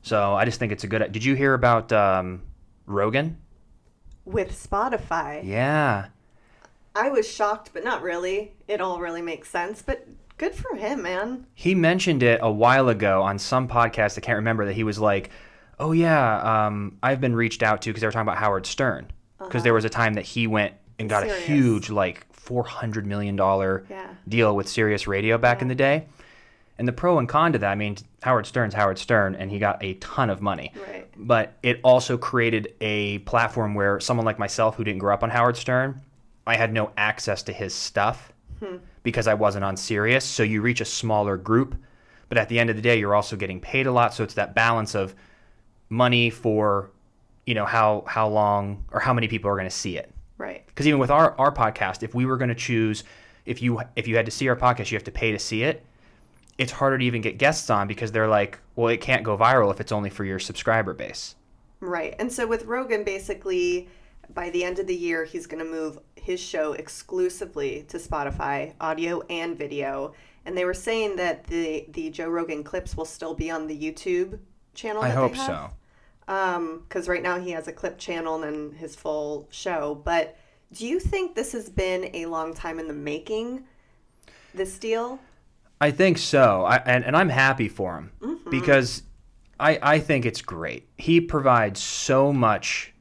So I just think it's a good. Did you hear about Rogan? With Spotify. Yeah. I was shocked, but not really. It all really makes sense, but good for him, man. He mentioned it a while ago on some podcast. I can't remember that he was like, "Oh yeah, I've been reached out to because they were talking about Howard Stern because there was a time that he went and got Sirius. a huge like $400 million Yeah. deal with Sirius Radio back in the day." And the pro and con to that, I mean, Howard Stern's Howard Stern, and he got a ton of money. Right. But it also created a platform where someone like myself who didn't grow up on Howard Stern, I had no access to his stuff because I wasn't on Sirius. So you reach a smaller group, but at the end of the day, you're also getting paid a lot. So it's that balance of money for, how long or how many people are going to see it. Right. Because even with our podcast, if we were going to choose, if you had to see our podcast, you have to pay to see it. It's harder to even get guests on because they're like, well, it can't go viral if it's only for your subscriber base. Right. And so with Rogan, basically, by the end of the year, he's going to move his show exclusively to Spotify, audio and video. And they were saying that the Joe Rogan clips will still be on the YouTube channel. I that hope they have. so. Because right now he has a clip channel and then his full show. But do you think this has been a long time in the making, this deal? I think so. And I'm happy for him because I think it's great. He provides so much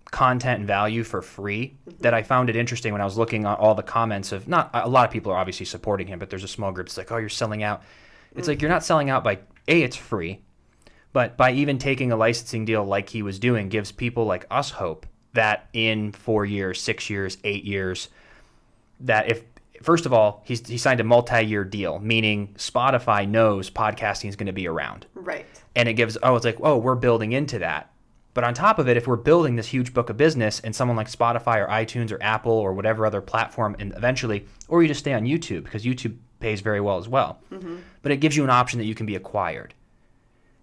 content and value for free that I found it interesting when I was looking at all the comments of, not a lot of people are obviously supporting him, but there's a small group that's like, oh, you're selling out. It's like, you're not selling out by, it's free, but by even taking a licensing deal like he was doing gives people like us hope that in 4 years, 6 years, 8 years, that if, first of all, he signed a multi-year deal, meaning Spotify knows podcasting is going to be around. Right. And it gives, it's like, we're building into that. But on top of it, if we're building this huge book of business and someone like Spotify or iTunes or Apple or whatever other platform, and eventually, or you just stay on YouTube because YouTube pays very well as well. But it gives you an option that you can be acquired.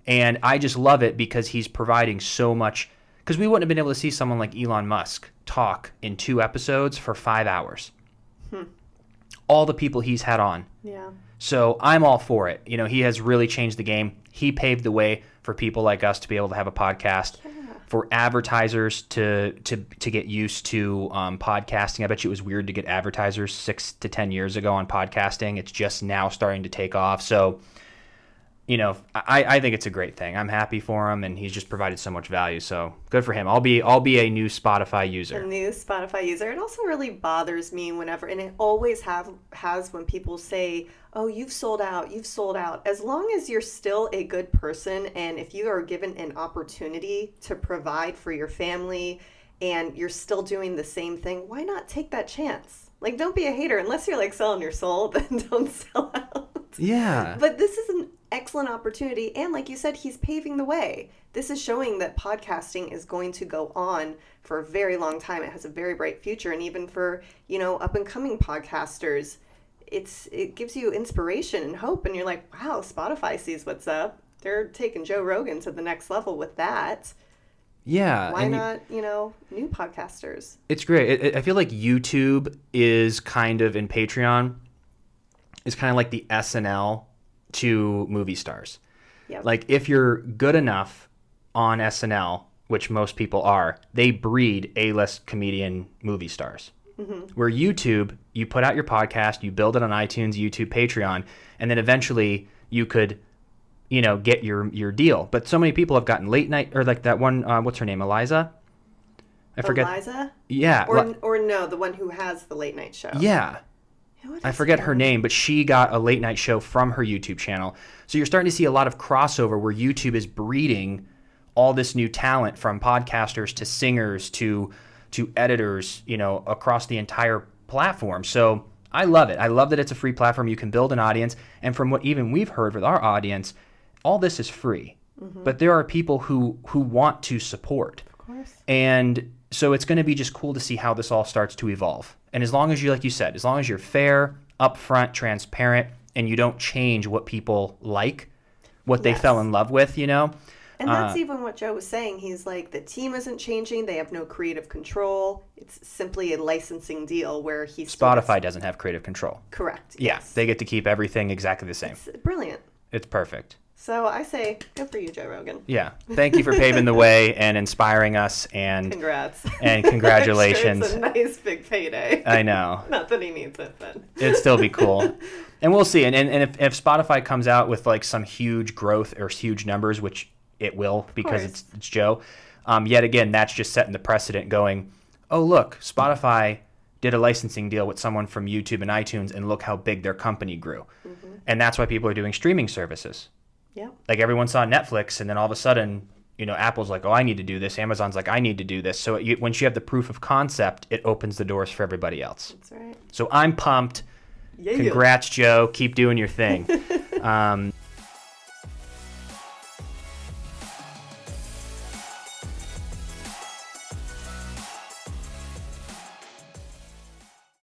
And I just love it because he's providing so much, because we wouldn't have been able to see someone like Elon Musk talk in 2 episodes for 5 hours. All the people he's had on. Yeah. So I'm all for it. He has really changed the game. He paved the way for people like us to be able to have a podcast, for advertisers to get used to podcasting. I bet you it was weird to get advertisers 6 to 10 years ago on podcasting. It's just now starting to take off. So, I think it's a great thing. I'm happy for him, and he's just provided so much value. So good for him. I'll be a new Spotify user. A new Spotify user. It also really bothers me whenever, and it always has when people say, oh, you've sold out. As long as you're still a good person, and if you are given an opportunity to provide for your family and you're still doing the same thing, why not take that chance? Like, don't be a hater. Unless you're like selling your soul, then don't sell out. Yeah. But this is an excellent opportunity, and like you said, he's paving the way. This is showing that podcasting is going to go on for a very long time. It has a very bright future, and even for up and coming podcasters, it gives you inspiration and hope, and you're like, wow, Spotify sees what's up. They're taking Joe Rogan to the next level with that. Yeah. Why not new podcasters? It's great. I feel like YouTube is kind of, in Patreon, is kind of like the SNL to movie stars. Yep. Like, if you're good enough on SNL, which most people are, they breed A-list comedian movie stars. Where YouTube, you put out your podcast, you build it on iTunes, YouTube, Patreon, and then eventually you could, get your deal. But so many people have gotten late night, or like that one, what's her name, Eliza? I forget. Eliza? Yeah. Or no, the one who has the late night show. Yeah. I forget her name, but she got a late night show from her YouTube channel. So you're starting to see a lot of crossover where YouTube is breeding all this new talent, from podcasters to singers to editors, across the entire platform. So I love it. I love that it's a free platform. You can build an audience. And from what even we've heard with our audience, all this is free. But there are people who want to support. Of course. And so it's going to be just cool to see how this all starts to evolve. And as long as you, like you said, as long as you're fair, upfront, transparent, and you don't change what people like, what they fell in love with, And that's even what Joe was saying. He's like, the team isn't changing. They have no creative control. It's simply a licensing deal where Spotify doesn't have creative control. Correct. Yeah, Yes. they get to keep everything exactly the same. It's brilliant. It's perfect. So I say, good for you, Joe Rogan. Yeah. Thank you for paving the way and inspiring us. And Congrats. And congratulations. I'm sure it's a nice big payday. I know. Not that he needs it, but It'd still be cool. And we'll see. And if Spotify comes out with like some huge growth or huge numbers, which it will because it's Joe, yet again, that's just setting the precedent going, oh, look, Spotify did a licensing deal with someone from YouTube and iTunes, and look how big their company grew. Mm-hmm. And that's why people are doing streaming services. Yeah. Like everyone saw Netflix, and then all of a sudden, Apple's like, oh, I need to do this. Amazon's like, I need to do this. So once you have the proof of concept, it opens the doors for everybody else. That's right. So I'm pumped. Yeah. Congrats, Joe. Keep doing your thing.